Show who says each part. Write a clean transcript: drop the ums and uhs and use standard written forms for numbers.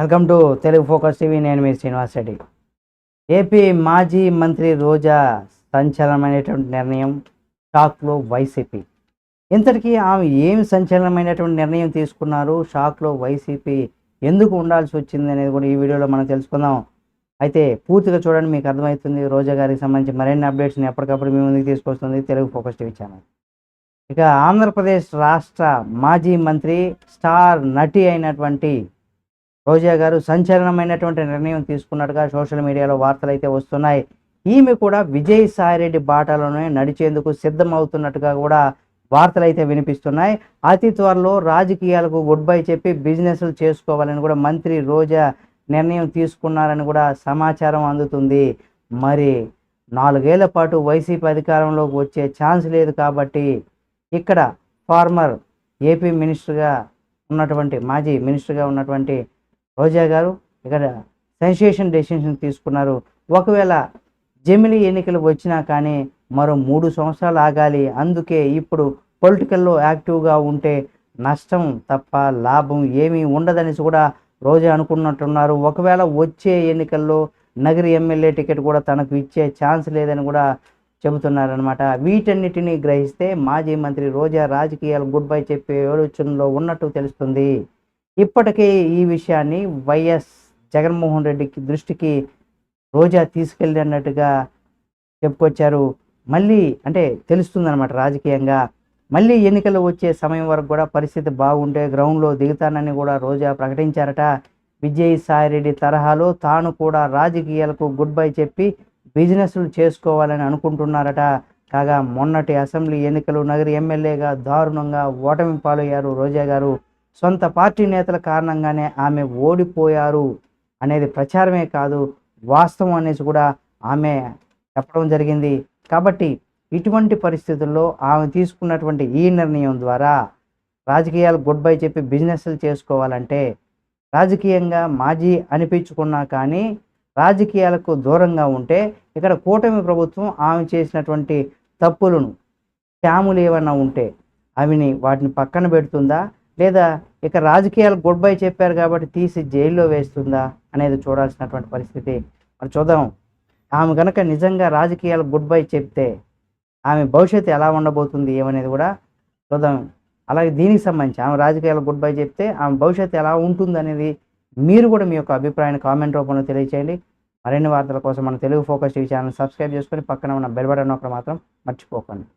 Speaker 1: Welcome to Telugu focus TV. నేను మీ Srinivas Reddy. AP మాజీ మంత్రి రోజా సంచలనమైనటువంటి నిర్ణయం, షాక్లో వైసీపీ. ఇంతటికీ ఆమె ఏమి సంచలనమైనటువంటి నిర్ణయం తీసుకున్నారు, షాక్లో వైసీపీ ఎందుకు ఉండాల్సి వచ్చింది అనేది కూడా ఈ వీడియోలో మనం తెలుసుకుందాం. అయితే పూర్తిగా చూడండి, మీకు అర్థమవుతుంది. రోజా గారికి సంబంధించి మరిన్ని అప్డేట్స్ని ఎప్పటికప్పుడు మీ ముందుకు తీసుకొస్తుంది తెలుగు ఫోకస్ టీవీ ఛానల్. ఇక ఆంధ్రప్రదేశ్ రాష్ట్ర మాజీ మంత్రి, స్టార్ నటి అయినటువంటి రోజా గారు సంచలనమైనటువంటి నిర్ణయం తీసుకున్నట్టుగా సోషల్ మీడియాలో వార్తలు అయితే వస్తున్నాయి. ఈమె కూడా విజయసాయిరెడ్డి బాటలోనే నడిచేందుకు సిద్ధమవుతున్నట్టుగా కూడా వార్తలు అయితే వినిపిస్తున్నాయి. అతి త్వరలో రాజకీయాలకు గుడ్ బై చెప్పి బిజినెస్లు చేసుకోవాలని కూడా మంత్రి రోజా నిర్ణయం తీసుకున్నారని కూడా సమాచారం అందుతుంది. మరి 4 ఏళ్ల పాటు వైసీపీ అధికారంలోకి వచ్చే ఛాన్స్ లేదు కాబట్టి ఇక్కడ ఫార్మర్ ఏపీ మినిస్టర్గా ఉన్నటువంటి మాజీ మినిస్టర్గా ఉన్నటువంటి రోజా గారు ఇక్కడ సెన్సేషన్ డెసిషన్ తీసుకున్నారు. ఒకవేళ జమిలీ ఎన్నికలు వచ్చినా కానీ మరో 3 సంవత్సరాలు ఆగాలి. అందుకే ఇప్పుడు పొలిటికల్లో యాక్టివ్గా ఉంటే నష్టం తప్ప లాభం ఏమీ ఉండదనేసి కూడా రోజా అనుకున్నట్టున్నారు. ఒకవేళ వచ్చే ఎన్నికల్లో నగరి ఎమ్మెల్యే టికెట్ కూడా తనకు ఇచ్చే ఛాన్స్ లేదని కూడా చెబుతున్నారనమాట. వీటన్నిటిని గ్రహిస్తే మాజీ మంత్రి రోజా రాజకీయాలు గుడ్ బై చెప్పే ఆలోచనలో ఉన్నట్టు తెలుస్తుంది. ఇప్పటికే ఈ విషయాన్ని వైఎస్ జగన్మోహన్ రెడ్డికి దృష్టికి రోజా తీసుకెళ్ళినట్టుగా చెప్పుకొచ్చారు. మళ్ళీ అంటే తెలుస్తుందన్నమాట రాజకీయంగా. మళ్ళీ ఎన్నికలు వచ్చే సమయం వరకు కూడా పరిస్థితి బాగుంటే గ్రౌండ్లో దిగుతానని కూడా రోజా ప్రకటించారట. విజయసాయిరెడ్డి తరహాలో తాను కూడా రాజకీయాలకు గుడ్ బై చెప్పి బిజినెస్లు చేసుకోవాలని అనుకుంటున్నారట. కాగా మొన్నటి అసెంబ్లీ ఎన్నికలు నగరి ఎమ్మెల్యేగా దారుణంగా ఓటమి పాలయ్యారు రోజా గారు. సొంత పార్టీ నేతల కారణంగానే ఆమె ఓడిపోయారు అనేది ప్రచారమే కాదు, వాస్తవం అనేసి కూడా ఆమె చెప్పడం జరిగింది. కాబట్టి ఇటువంటి పరిస్థితుల్లో ఆమె తీసుకున్నటువంటి ఈ నిర్ణయం ద్వారా రాజకీయాలు గుడ్ బై చెప్పి బిజినెస్లు చేసుకోవాలంటే, రాజకీయంగా మాజీ అనిపించుకున్నా కానీ రాజకీయాలకు దూరంగా ఉంటే ఇక్కడ కూటమి ప్రభుత్వం ఆమె చేసినటువంటి తప్పులను, స్కాములు ఏమన్నా ఉంటే వాటిని పక్కన పెడుతుందా, లేదా ఇక రాజకీయాలు గుడ్ బై చెప్పారు కాబట్టి తీసి జైల్లో వేస్తుందా అనేది చూడాల్సినటువంటి పరిస్థితి. మరి చూద్దాం, ఆమె కనుక నిజంగా రాజకీయాలు గుడ్ బై చెప్తే ఆమె భవిష్యత్తు ఎలా ఉండబోతుంది ఏమనేది కూడా చూద్దాం. అలాగే దీనికి సంబంధించి ఆమె రాజకీయాలు గుడ్ బై చెప్తే ఆమె భవిష్యత్తు ఎలా ఉంటుంది అనేది మీరు కూడా మీ యొక్క అభిప్రాయాన్ని కామెంట్ రూపంలో తెలియచేయండి. మరిన్ని వార్తల కోసం మన Telugu focus TV channel subscribe చేసుకొని పక్కన ఉన్న బెల్ బటన్ నొక్కడం మాత్రం మర్చిపోకండి.